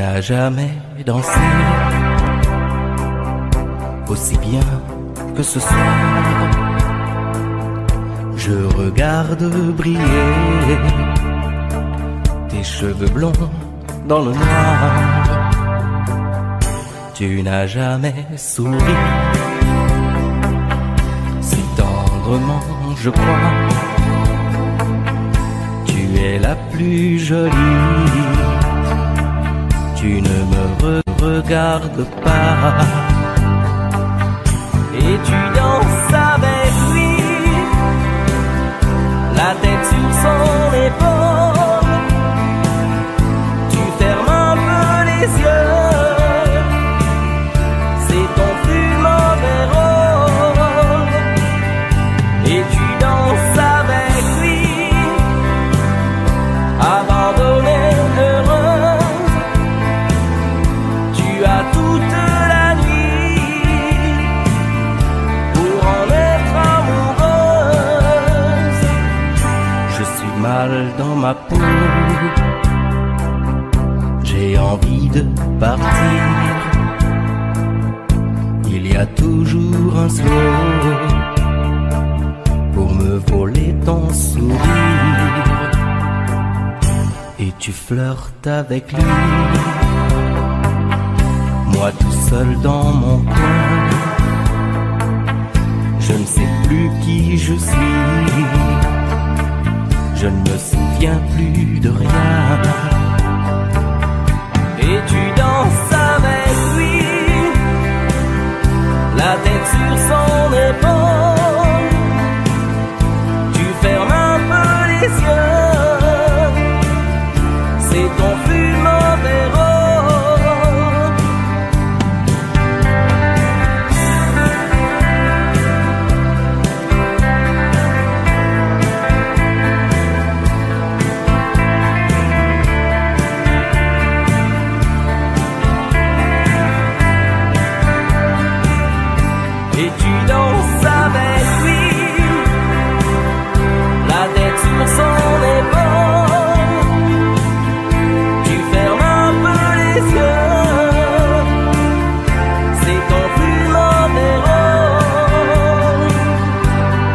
n'as jamais dansé aussi bien que ce soir. Je regarde briller tes cheveux blonds dans le noir. Tu n'as jamais souri si tendrement, je crois. Tu es la plus jolie. Tu ne me regardes pas et tu danses avec lui, la tête sur son épaule. Tu fermes un peu les yeux, c'est ton plus mauvais rôle. Et tu danses avec lui, abandonnée, heureuse. Tu as toute la nuit pour en être amoureuse. Je suis mal dans ma peau, j'ai envie de partir. Il y a toujours un slow pour me voler ton sourire. Et tu flirtes avec lui, moi tout seul dans mon coin. Je ne sais plus qui je suis, je ne me souviens plus de rien. Et tu danses avec lui, la tête sur son épaule. Tu fermes un peu les yeux, c'est ton plus mauvais rôle. Et tu danses avec lui, la tête sur son épaule. Tu fermes un peu les yeux, c'est ton plus mauvais rôle.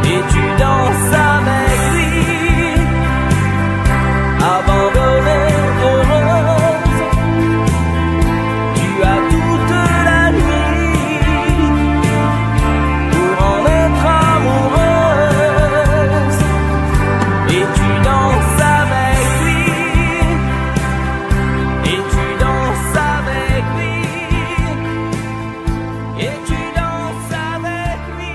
Et tu danses avec lui, abandonnée, heureuse. Tu as toute la nuit pour en être amoureuse. Et tu danses avec lui, et tu danses avec lui, et tu danses avec lui,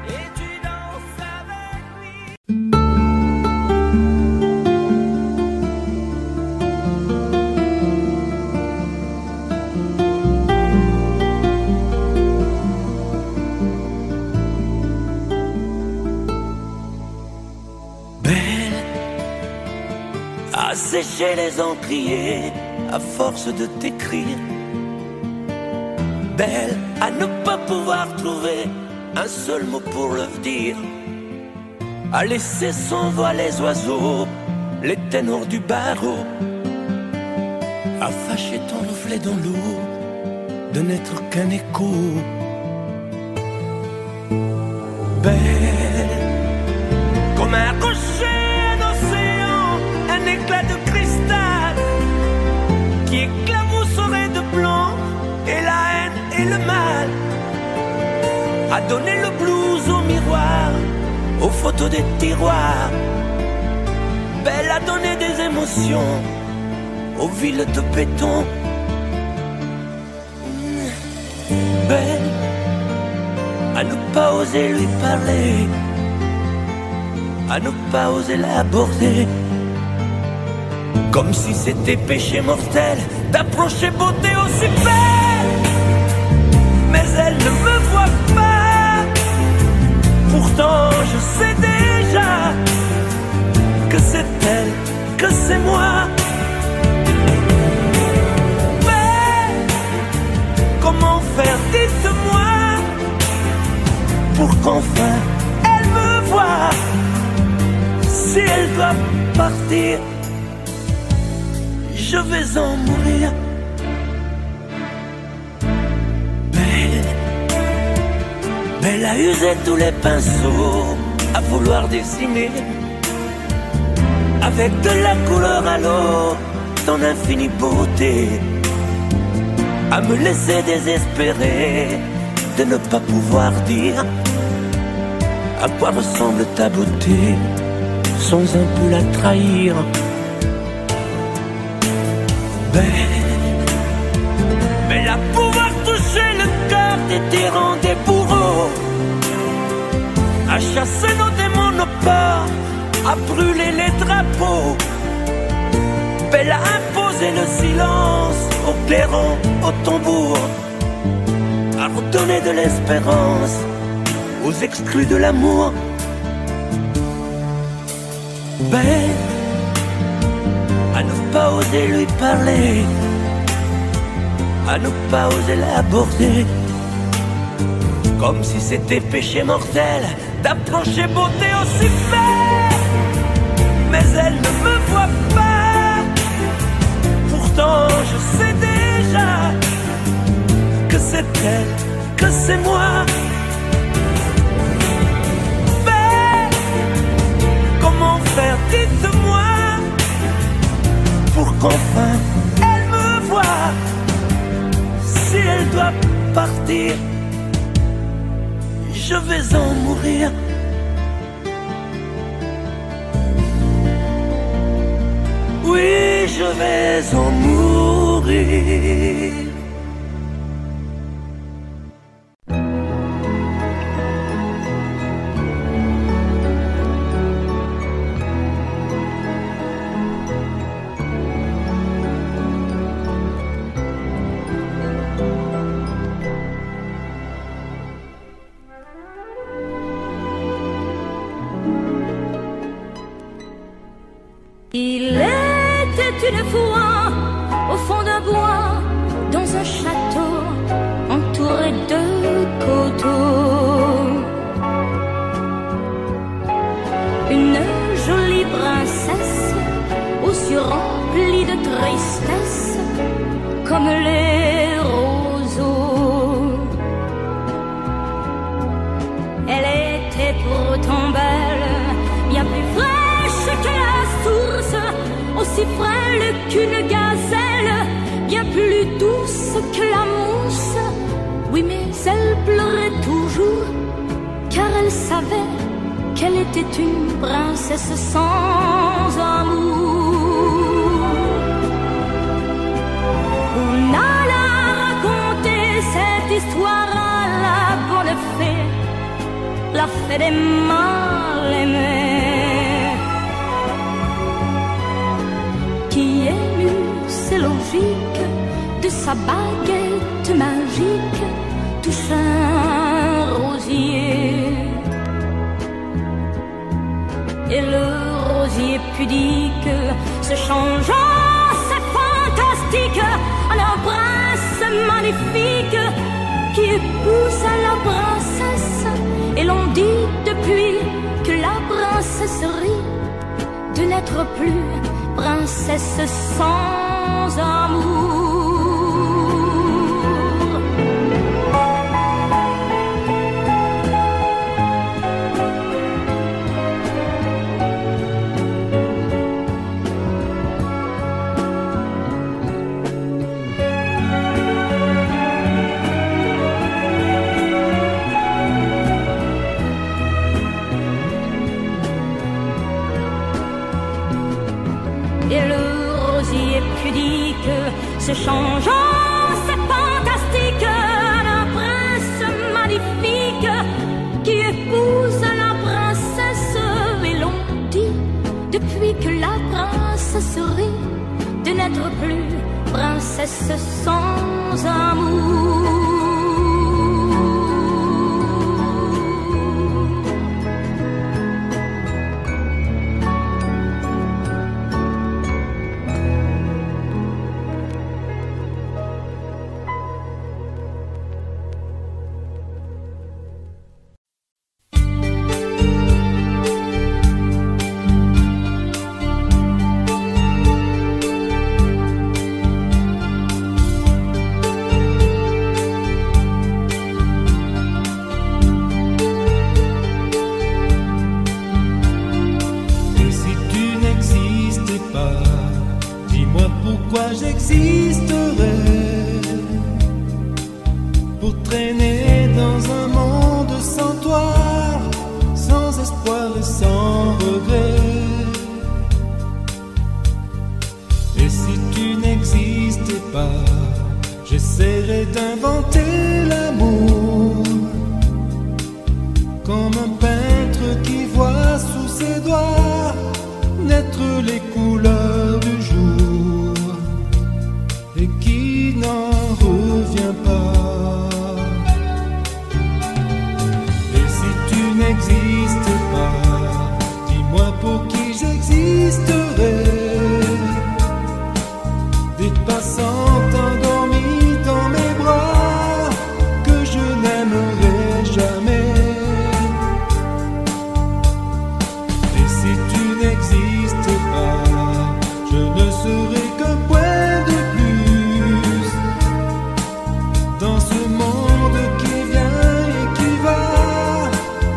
et tu danses avec lui. Belle, à sécher les encriers à force de t'écrire. Belle, à ne pas pouvoir trouver un seul mot pour le dire. À laisser s'envoler les oiseaux, les ténors du barreau. À fâcher ton reflet dans l'eau, de n'être qu'un écho. Belle, comme un rocher d'océan, un éclat de cristal qui éclabousserait de blanc et la haine et le mal. À donner le blues au miroir, aux photos des tiroirs. Belle, à donner des émotions aux villes de béton. Belle, à ne pas oser lui parler, à ne pas oser l'aborder, comme si c'était péché mortel d'approcher beauté aussi belle. Mais elle ne me voit pas, pourtant je sais déjà que c'est elle, que c'est moi. Mais comment faire, dites-moi, pour qu'enfin elle me voie. Si elle doit partir, je vais en mourir. Mais elle a usé tous les pinceaux à vouloir dessiner avec de la couleur à l'eau ton infinie beauté, à me laisser désespérer de ne pas pouvoir dire à quoi ressemble ta beauté sans un peu la trahir. Mais la pouvoir toucher le cœur des tyrans, des bourreaux, à chasser nos démons, nos peurs, à brûler les drapeaux. Elle a imposé le silence au clairon, au tambour, à redonner de l'espérance aux exclus de l'amour. À ne pas oser lui parler, à ne pas oser l'aborder, comme si c'était péché mortel d'approcher beauté aussi belle. Mais elle ne me voit pas, pourtant je sais déjà que c'est elle, que c'est moi. Mais comment faire, dites-moi, pour qu'enfin elle me voie. Si elle doit partir, je vais en mourir. Oui, je vais en mourir. Il était une fois au fond d'un bois, dans un château entouré de coteaux, une jolie princesse aux yeux remplis de tristesse comme les roseaux. Elle était pourtant belle, bien plus fraîche que la source, aussi frêle qu'une gazelle, bien plus douce que la mousse. Oui, mais elle pleurait toujours, car elle savait qu'elle était une princesse sans amour. On alla raconter cette histoire à la bonne fée, la fée des mal-aimés, qui émut, c'est logique, de sa baguette magique touche un rosier. Et le rosier pudique se changeant, c'est fantastique, en un prince magnifique qui épouse la princesse. Et l'on dit depuis que la princesserie de n'être plus princesse sans amour. Et le rosier pudique se changeant, c'est fantastique, un prince magnifique qui épouse la princesse. Et l'on dit depuis que la princesserie de n'être plus princesse sans amour. j'existerais pour traîner dans un monde sans toi, sans espoir et sans regret. Et si tu n'existais pas, j'essaierais d'inventer l'amour, comme un peintre qui voit sous ses doigts naître les couleurs du jour et qui n'en revient pas. Et si tu n'existes pas, dis-moi pour qui j'existerais. Des passantes endormies dans mes bras que je n'aimerai jamais. Et si tu n'existes pas, je ne serai qu'un point de plus dans ce monde qui vient et qui va.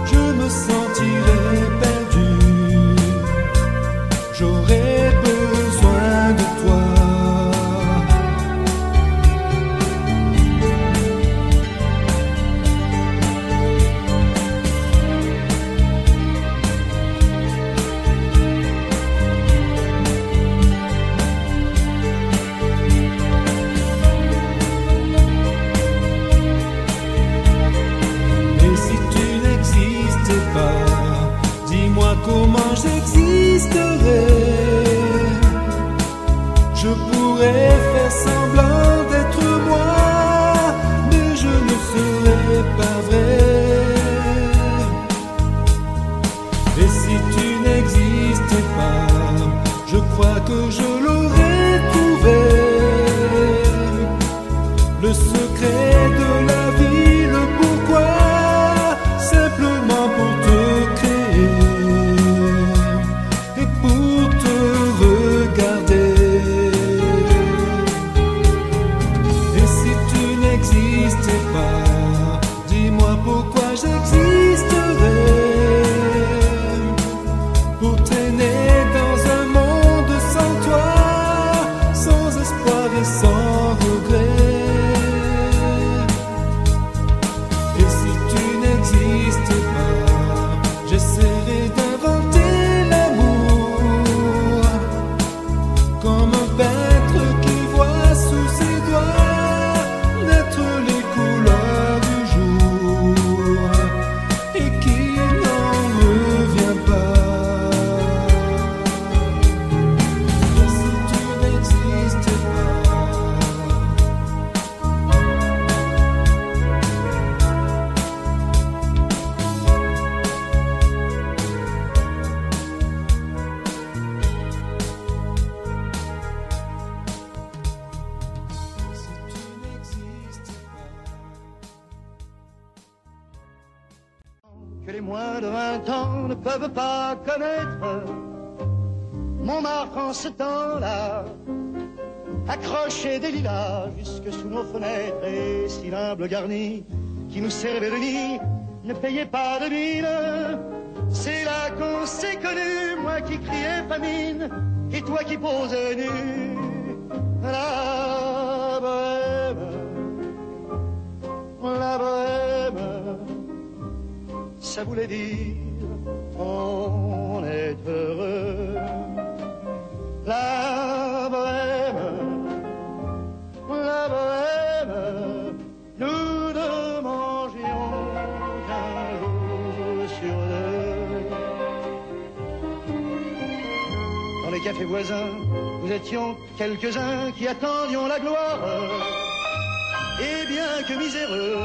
Je me sentirai perdu, j'aurai besoin de toi. Dis-moi comment j'existerais. Je pourrais faire semblant d'être moi, mais je ne serais pas vrai. Et si tu n'existais pas, je crois que je l'aurais trouvé. Le secret de la vie, le pourquoi, simplement pour te créer et pour te regarder. Et si tu n'existais pas, dis-moi pourquoi j'existerais. Pour traîner dans un monde sans toi, sans espoir et sans regret. Et si tu n'existes pas, j'essaierai d'inventer l'amour, comme un peintre qui voit sous ses doigts naître les couleurs du jour et qui n'en revient pas. Et si tu n'existes pas, que les moins de 20 ans ne peuvent pas connaître. Montmartre en ce temps-là accrochait des lilas jusque sous nos fenêtres, et si l'humble garni qui nous servait de nid ne payait pas de mine. C'est là qu'on s'est connus, moi qui criais famine et toi qui posais nu. La bohème, ça voulait dire on est heureux. La bohème, nous ne mangions qu'un jour sur deux. Dans les cafés voisins, nous étions quelques-uns qui attendions la gloire. Et bien que miséreux,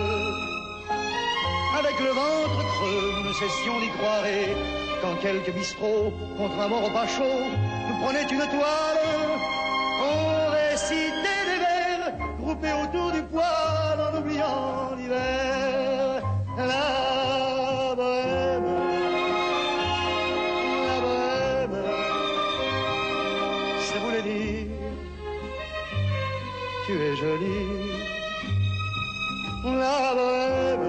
avec le ventre creux, nous ne cessions d'y croire. Et quand quelques bistrots, contre un bon repas chaud, nous prenaient une toile, on récitait des vers groupés autour du poêle en oubliant l'hiver. La bohème, ça voulait dire tu es jolie. La bohème,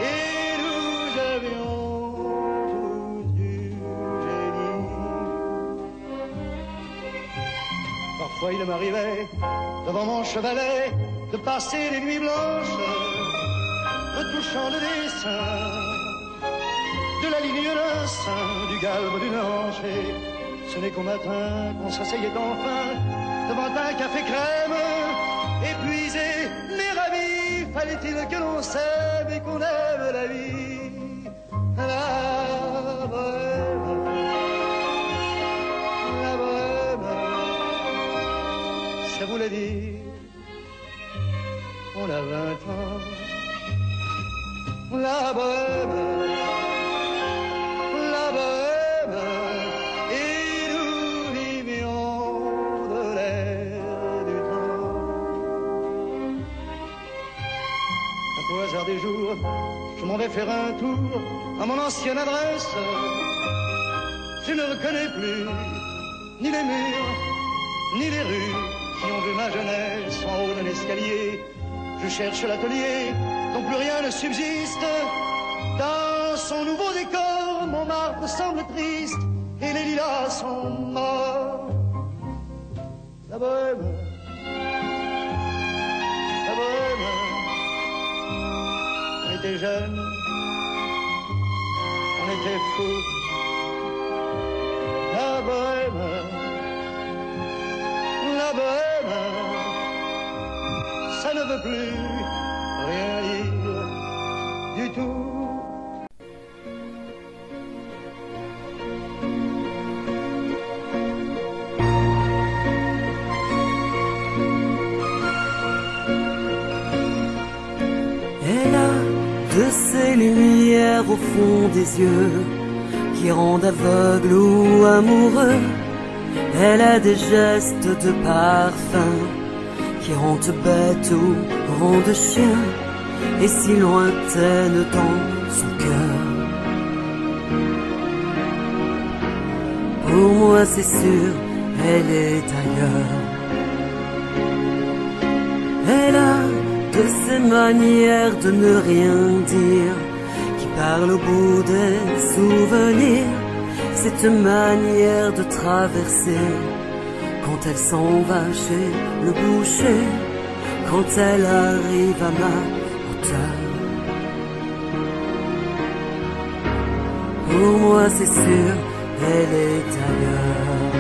et nous avions tous du génie. Parfois il m'arrivait, devant mon chevalet, de passer les nuits blanches, retouchant le dessin de la ligne d'un sein, du galbe d'une hanche. Et ce n'est qu'au matin qu'on s'asseyait enfin devant un café crème, épuisé mais ravi. Fallait-il que l'on s'aime et qu'on aime la vie, la bohème, la bohème. Ça voulait dire, on a 20 ans, la bohème, la bohème, et nous vivions de l'air du temps. Au hasard des jours, je m'en vais faire un tour à mon ancienne adresse. Je ne reconnais plus ni les murs, ni les rues qui ont vu ma jeunesse en haut d'un escalier. Je cherche l'atelier dont plus rien ne subsiste. Dans son nouveau décor, Montmartre semble triste et les lilas sont morts. La bohème, la bohème. On était jeunes, on était fous. La bohème, la bohème, ça ne veut plus rien dire du tout. Elle a de ces lumières au fond des yeux qui rendent aveugle ou amoureux. Elle a des gestes de parfum qui rendent bête ou rendent chien, et si lointaine dans son cœur. Pour moi c'est sûr, elle est ailleurs. Elle a de ces manières de ne rien dire qui parlent au bout des souvenirs. Cette manière de traverser quand elle s'en va chez le boucher, quand elle arrive à ma hauteur. Pour moi c'est sûr, elle est ailleurs.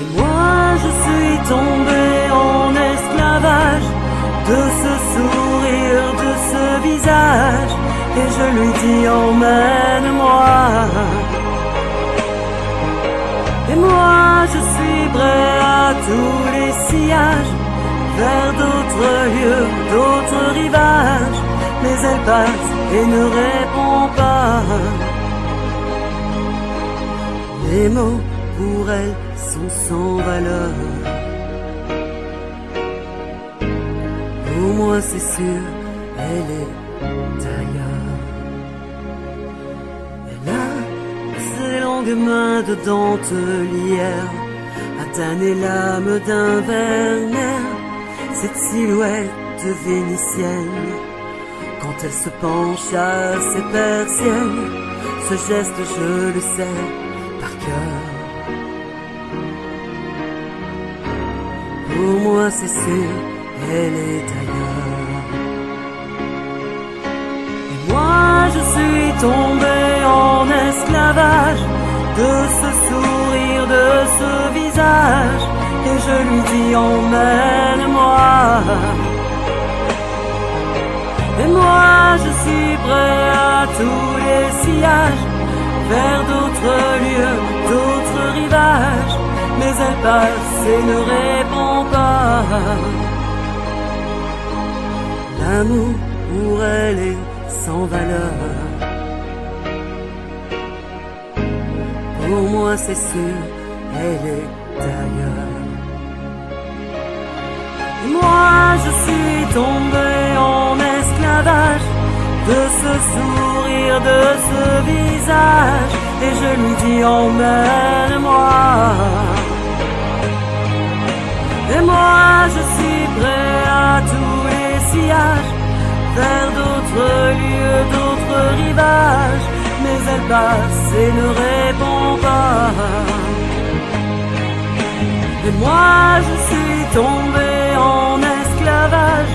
Et moi je suis tombé en esclavage de ce sourire, de ce visage, et je lui dis emmène-moi. Et moi je suis prêt à tous les sillages, vers d'autres lieux, d'autres rivages, mais elle passe et ne répond pas. Les mots pour elle sont sans valeur. Pour moi c'est sûr, elle est ailleurs. Elle a ses longues mains de dentelière à tanner l'âme d'un Werner. Cette silhouette vénitienne quand elle se penche à ses persiennes, ce geste je le sais par cœur. Pour moi c'est sûr, elle est ailleurs. Et moi je suis tombé en esclavage de ce sourire, de ce visage, et je lui dis emmène-moi. Et moi je suis prêt à tous les sillages, vers d'autres lieux, d'autres rivages, mais elle passe et ne répond pas. L'amour pour elle est sans valeur. Pour moi c'est sûr, elle est ailleurs. Et moi je suis tombé en esclavage de ce sourire, de ce visage, et je lui dis emmène-moi. Et moi je suis prêt à tous les sillages, vers d'autres lieux, d'autres rivages, mais elle passe et ne répond pas. Et moi je suis tombé en esclavage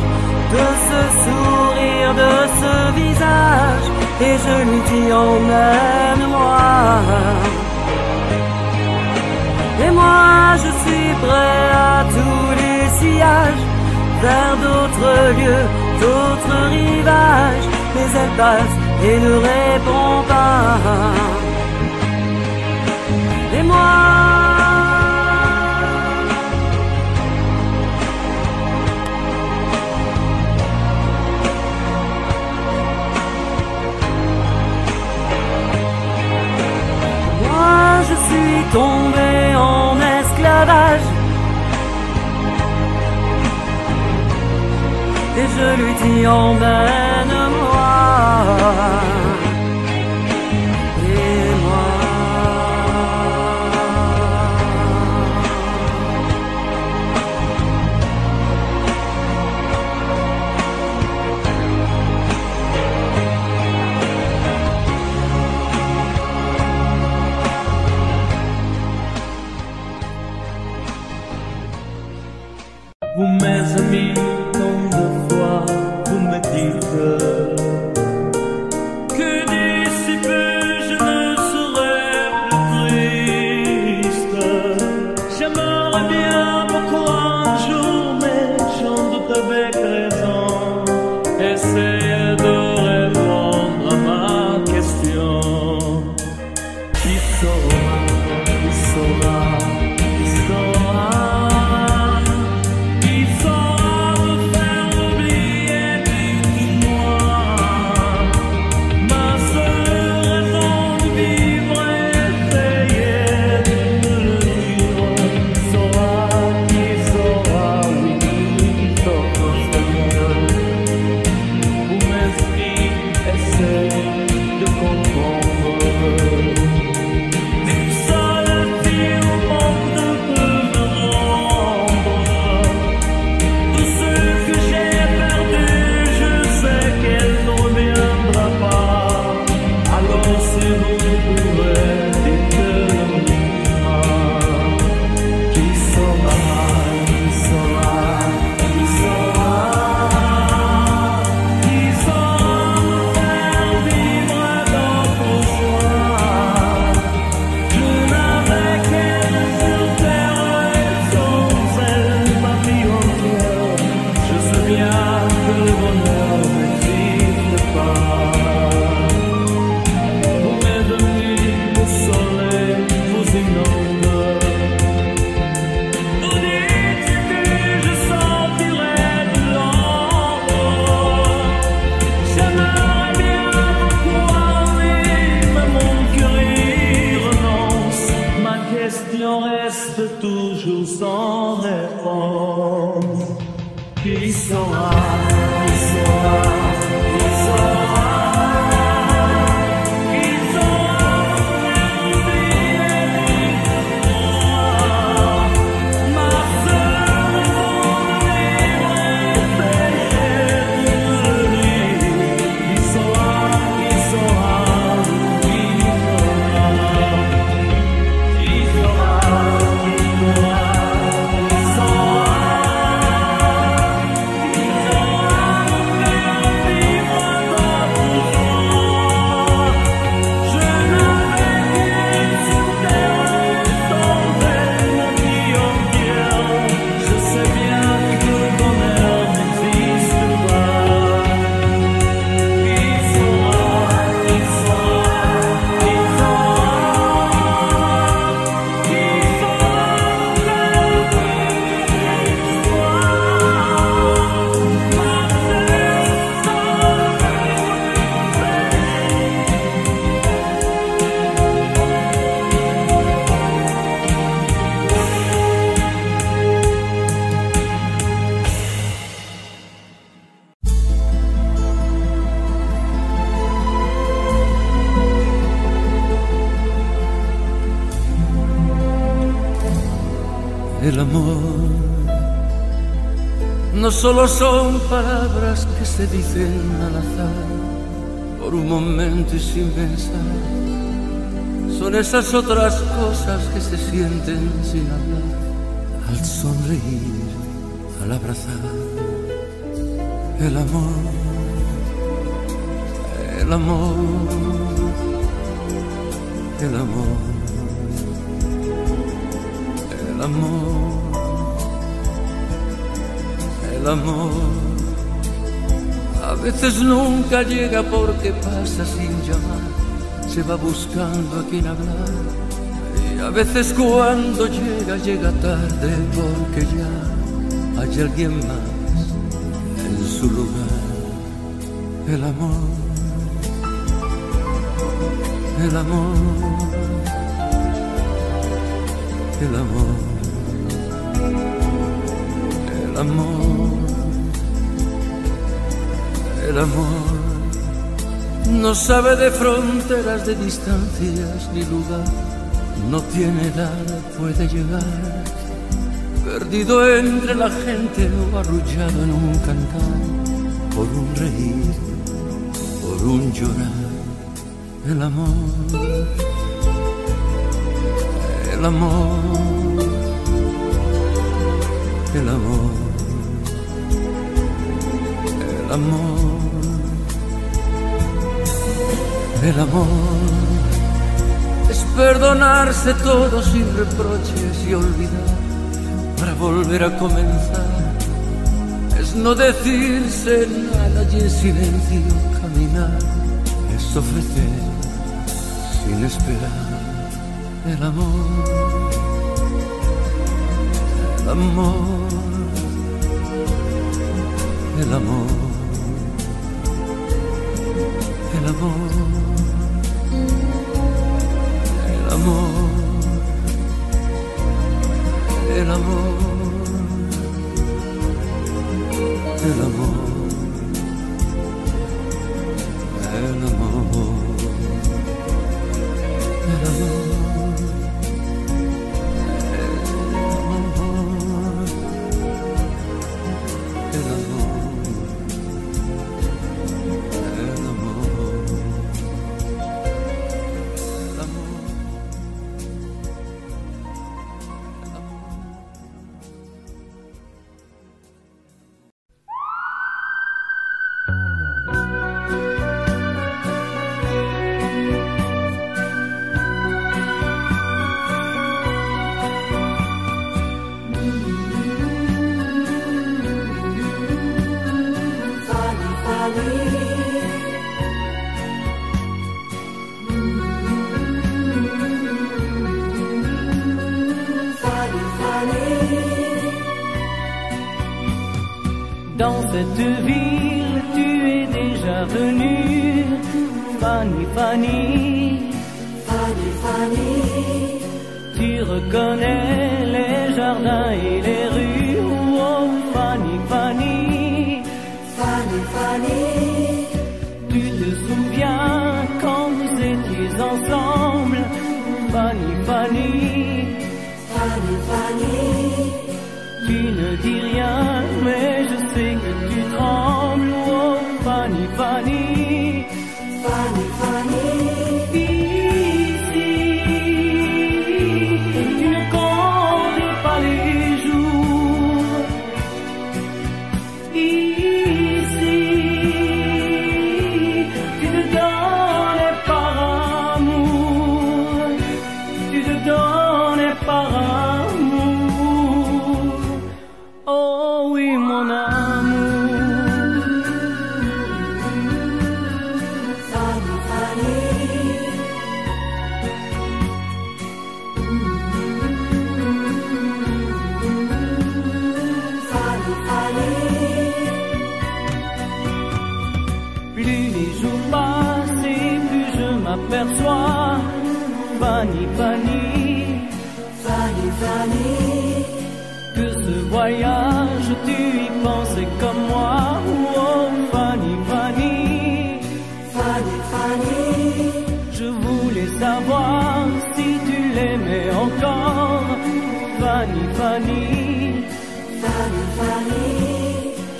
de ce sourire, de ce visage, et je lui dis emmène-moi. Et moi je suis prêt à tous les sillages, vers d'autres lieux, d'autres rivages, mais elle passe et ne répond pas. Et moi je suis tombé en esclavage, et je lui dis emmène-moi. Et moi vous mes amis, tant de fois vous me dites que d'ici peu je ne serai plus triste. J'aimerais bien beaucoup un jour, mais j'en doute avec raison. Essayez de répondre à ma question. Qui saura, qui saura, qui saura? Toujours sans réponse. Qui saura, qui saura, qui saura, qui saura ma seule qui saura, qui saura, qui saura. El amor no solo son palabras que se dicen al azar por un momento y sin pensar, son esas otras cosas que se sienten sin hablar. al sonreír, al abrazar. El amor, el amor, el amor, el amor, el amor. A veces nunca llega porque pasa sin llamar, se va buscando a quien hablar. Y a veces cuando llega, llega tarde porque ya hay alguien más en su lugar. El amor, el amor, el amor, el amor, el amor. No sabe de fronteras, de distancias ni lugar, no tiene edad, puede llegar, perdido entre la gente o arrullado en un cantar, por un reír, por un llorar. El amor, el amor, el amor, el amor, el amor. Es perdonarse todo sin reproches y olvidar para volver a comenzar. Es no decirse nada y en silencio caminar. Es ofrecer sin esperar. El amor, el amor, el amor, el amor, el amor, el amor, el amor, el amor, el amor. Dans cette ville, tu es déjà venue, Fanny, Fanny, Fanny, Fanny. Tu reconnais les jardins et les rues, oh Fanny, Fanny, Fanny, Fanny. Tu te souviens quand vous étiez ensemble, Fanny, Fanny, Fanny, Fanny. Tu ne dis rien, mais je sais que tu trembles, oh Fanny, Fanny, Fanny, Fanny. Ici, tu ne comptes pas les jours. Ici, tu te donnes par amour, tu te donnes par amour. Oh oui, mon amour. Fanny, Fanny. Fanny, Fanny. Plus les jours passent et plus je m'aperçois, Fanny, Fanny, Fanny, Fanny. que ce voyage tu y pensais comme moi, oh Fanny, Fanny, Fanny, Fanny. je voulais savoir si tu l'aimais encore, Fanny, Fanny, Fanny, Fanny.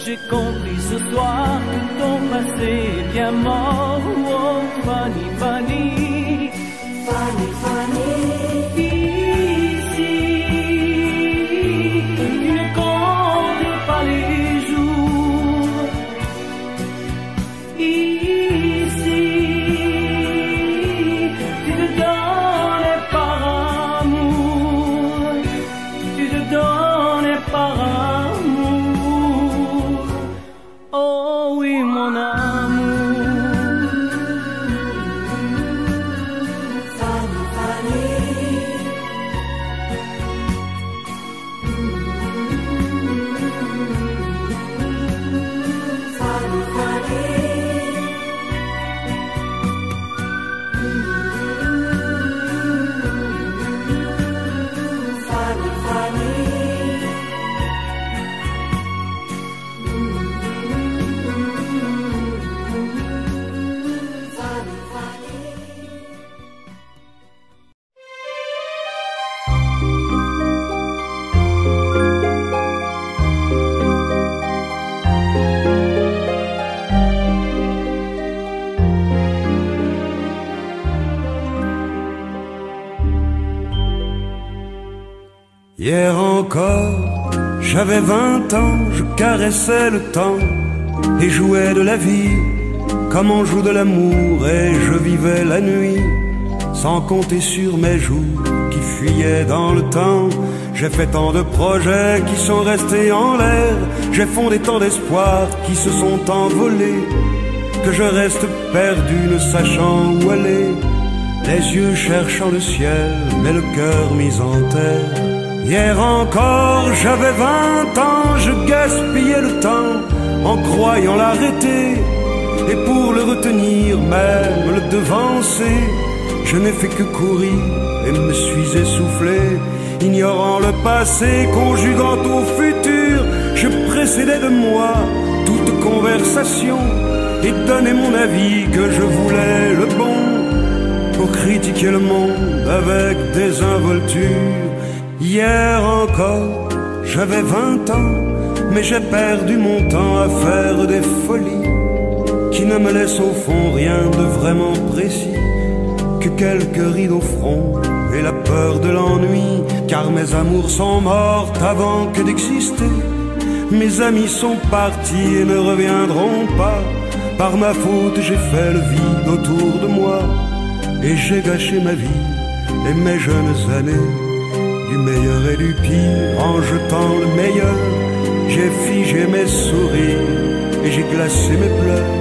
j'ai compris ce soir que ton passé est bien mort, oh Fanny, Fanny, Fanny, Fanny. ici, Hier encore, j'avais 20 ans, je caressais le temps et jouais de la vie comme on joue de l'amour, et je vivais la nuit sans compter sur mes jours qui fuyaient dans le temps. J'ai fait tant de projets qui sont restés en l'air, j'ai fondé tant d'espoirs qui se sont envolés, que je reste perdu ne sachant où aller, les yeux cherchant le ciel mais le cœur mis en terre. Hier encore j'avais 20 ans, je gaspillais le temps en croyant l'arrêter, et pour le retenir, même le devancer, je n'ai fait que courir et me suis essoufflé. Ignorant le passé, conjuguant au futur, je précédais de moi toute conversation et donnais mon avis que je voulais le bon, pour critiquer le monde avec désinvolture. Hier encore, j'avais 20 ans, mais j'ai perdu mon temps à faire des folies qui ne me laissent au fond rien de vraiment précis, que quelques rides au front et la peur de l'ennui, car mes amours sont mortes avant que d'exister. Mes amis sont partis et ne reviendront pas. Par ma faute j'ai fait le vide autour de moi, et j'ai gâché ma vie et mes jeunes années, du meilleur et du pire en jetant le meilleur. J'ai figé mes sourires et j'ai glacé mes pleurs.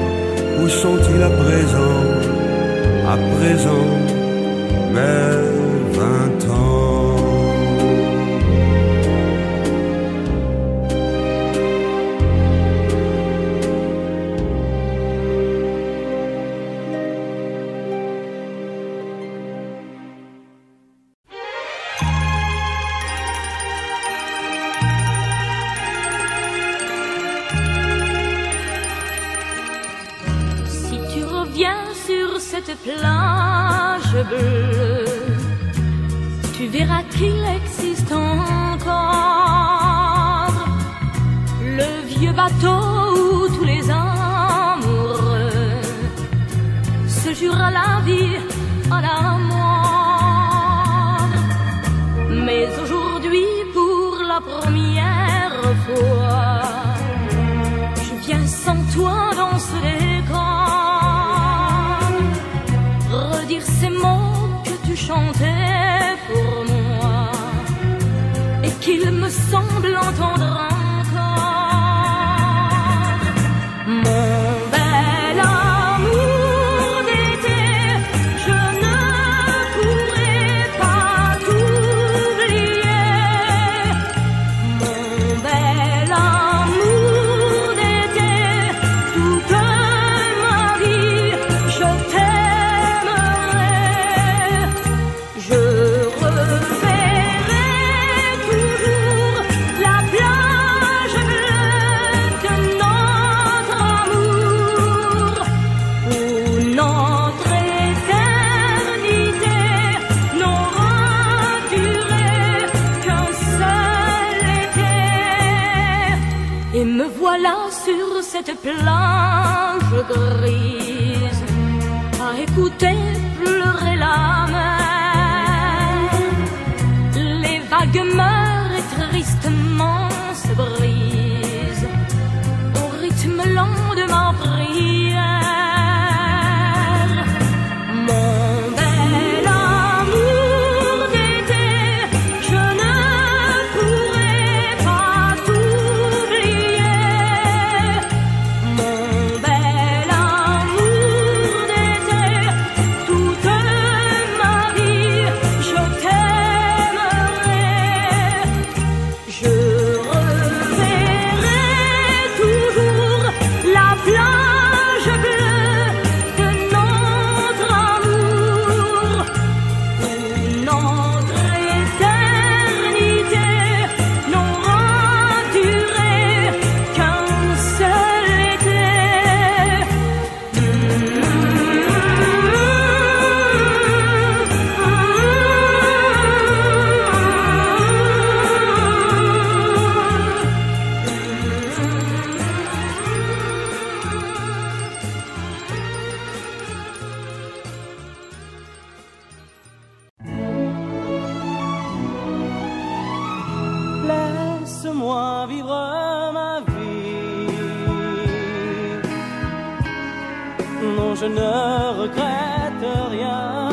Où sont-ils à présent? À présent, mes 20 ans. Cette plage bleue, tu verras qu'il existe encore le vieux bateau où tous les amoureux se jurent à la vie, à la mort. Mais aujourd'hui, pour la première fois, je viens sans toi dans ce décor, redire ces mots que tu chantais pour moi et qu'il me semble entendre encore. Mon bel amour d'été, je ne pourrai pas t'oublier. Mon bel amour d'été, toute ma vie, je t'aime. Je reverrai toujours la plage bleue de notre amour, où notre éternité n'aura duré qu'un seul été. Et me voilà sur cette plage grise, à écouter pleurer la mer. Les vagues meurent et tristement se brisent au rythme lent de ma prière. Mon bel amour d'été, je ne pourrai pas t'oublier. Mon bel amour d'été, tout Non, je ne regrette rien.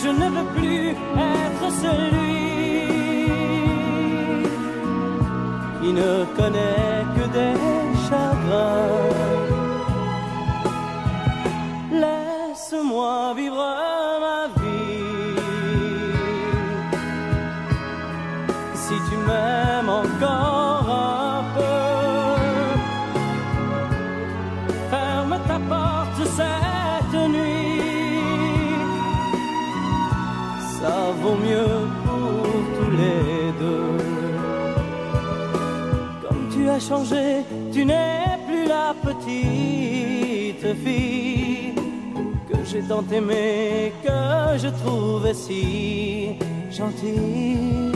Je ne veux plus être celui qui ne connaît que des chagrins. Laisse-moi vivre ma vie. Si tu m'aimes encore un peu, ferme ta porte cette nuit. Ça vaut mieux pour tous les deux. Comme tu as changé, tu n'es plus la petite fille que j'ai tant aimée, que je trouvais si gentille.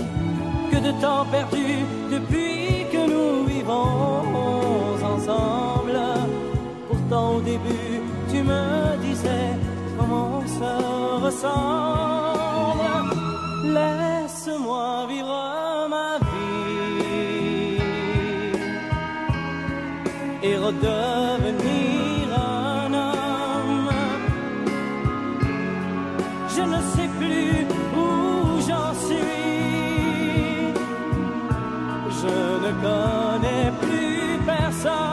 Que de temps perdu depuis que nous vivons ensemble. Pourtant au début tu me disais comment on se ressemble. Laisse-moi vivre ma vie et redevenir un homme. Je ne sais plus où j'en suis. Je ne connais plus personne.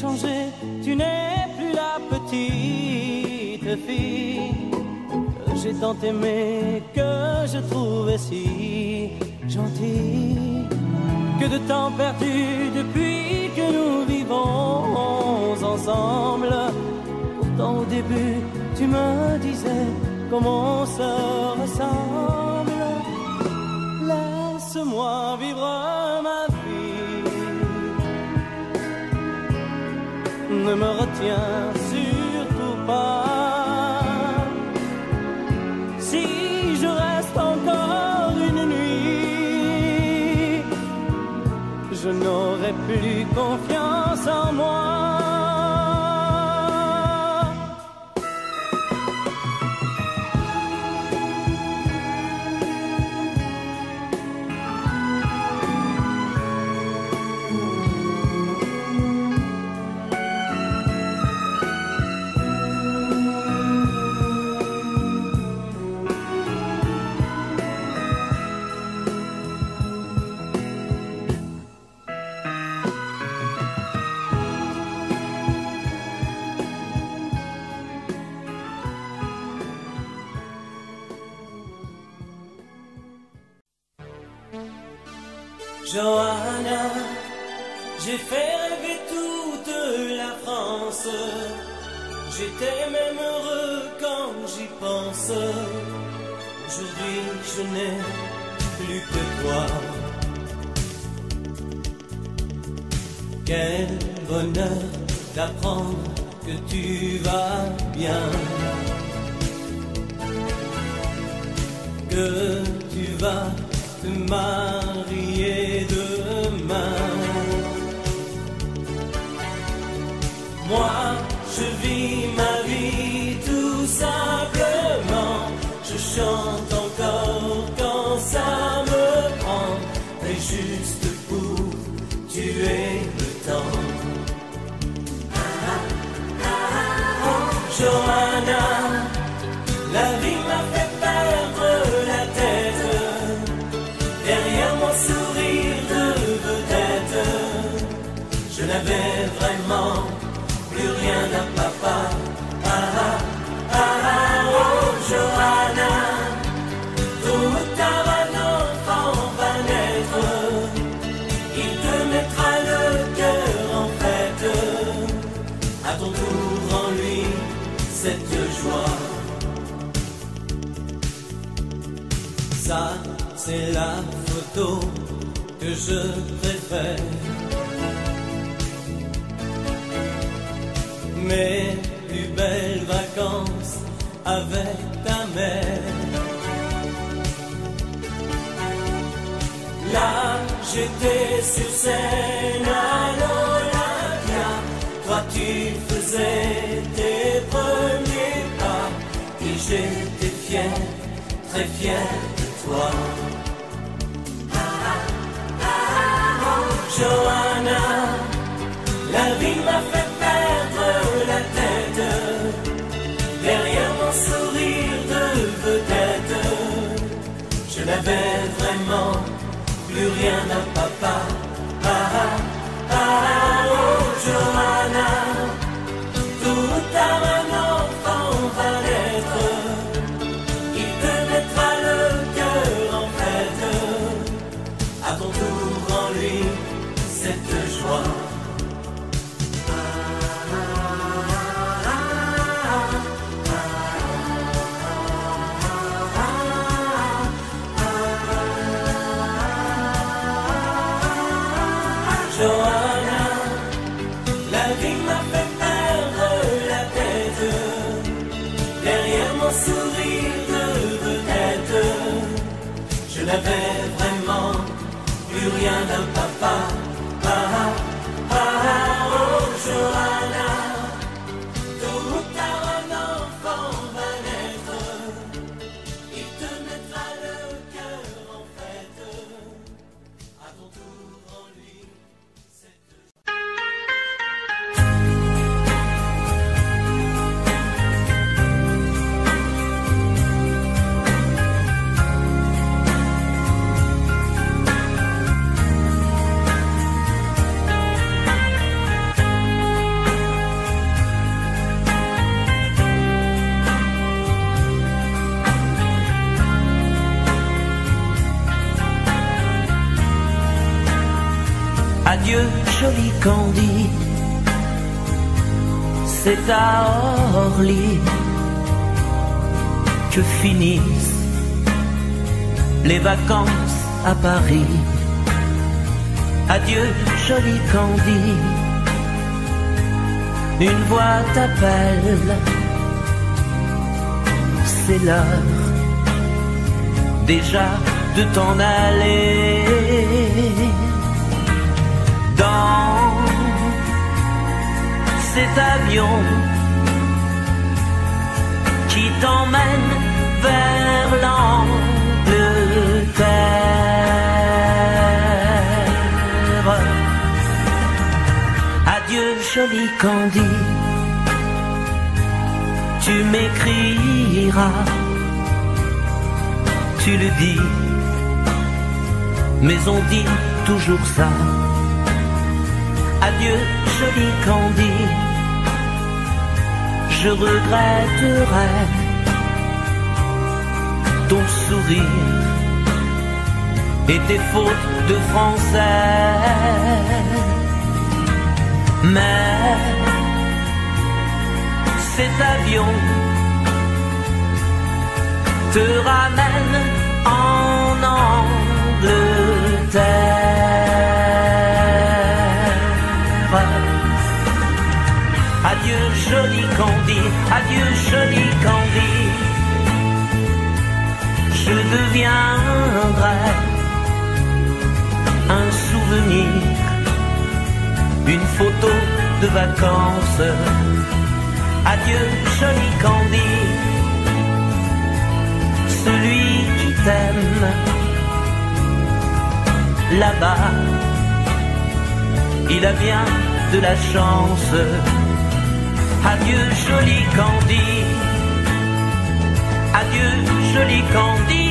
Changé, tu n'es plus la petite fille que j'ai tant aimée, que je trouvais si gentille. Que de temps perdu depuis que nous vivons ensemble. Pourtant au début tu me disais comment on se ressemble. Laisse-moi vivre ma vie. Ne me retiens surtout pas. Si je reste encore une nuit, je n'aurai plus confiance en moi. Johanna, j'ai fait rêver toute la France. J'étais même heureux quand j'y pense. Aujourd'hui, je n'ai plus que toi. Quel bonheur d'apprendre que tu vas bien, que tu vas te marier demain. Moi, je vis ma vie tout simplement. Je chante encore quand ça me prend, mais juste pour tuer le temps. Johanna, la vie m'a fait perdre la tête. Derrière mon sourire de vedette, je n'avais vraiment plus rien à papa. Oh Johanna, tôt ou tard un enfant va naître. Il te mettra le cœur en fête. À ton tour en lui cette joie. Ça, c'est la photo que je préfère. Mes plus belles vacances danses avec ta mère. Là, j'étais sur scène à l'Olympia. Toi, tu faisais tes premiers pas. Et j'étais fier, très fier de toi. Johanna, la vie m'a fait perdre la tête. Derrière mon sourire de vedette, je n'avais vraiment plus rien d'un papa. Oh Johanna, tout tard un enfant va naître. Il te mettra le cœur en fête. À ton tour en lui cette joie. Johanna, la vie m'a fait perdre la tête. Derrière mon sourire de vedette, je n'avais vraiment plus rien d'un papa. Oh Johanna, tôt ou tard un enfant va naître. Il te mettra le cœur en fête. À ton tour en lui. Adieu, joli Candy, c'est à Orly que finissent les vacances à Paris. Adieu, joli Candy, une voix t'appelle, c'est l'heure déjà de t'en aller. Dans cet avion qui t'emmène vers l'Angleterre. Adieu, joli Candy, tu m'écriras, tu le dis, mais on dit toujours ça. Adieu, joli Candy, je regretterai ton sourire et tes fautes de français. Mais cet avion te ramène en Angleterre. Adieu, joli Candy, adieu, joli Candy, je deviendrai un souvenir, une photo de vacances. Adieu, joli Candy, celui qui t'aime là-bas, il a bien de la chance. Adieu, joli Candy, adieu, joli Candy.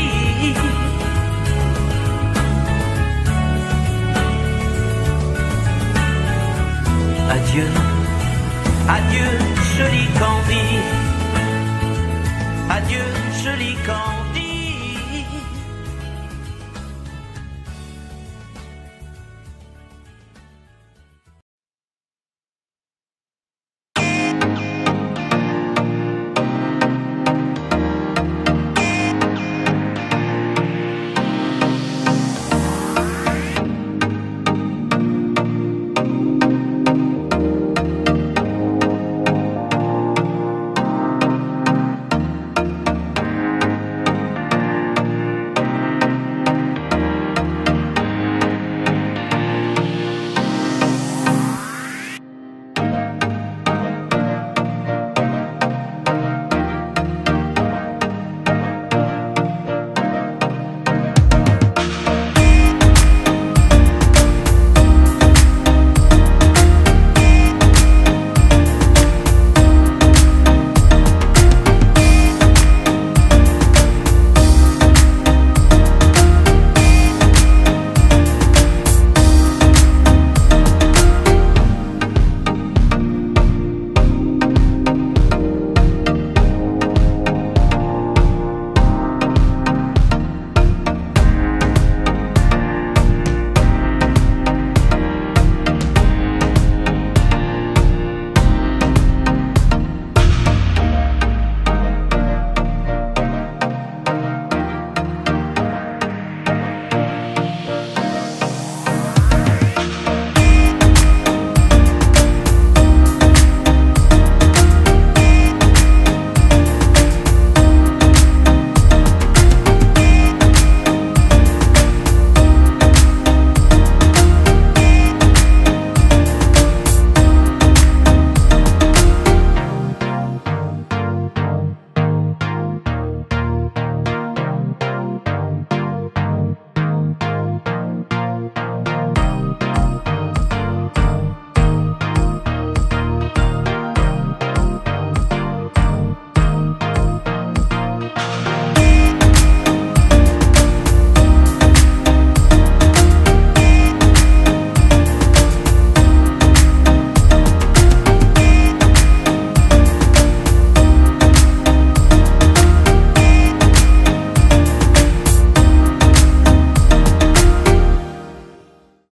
Adieu, adieu, joli Candy.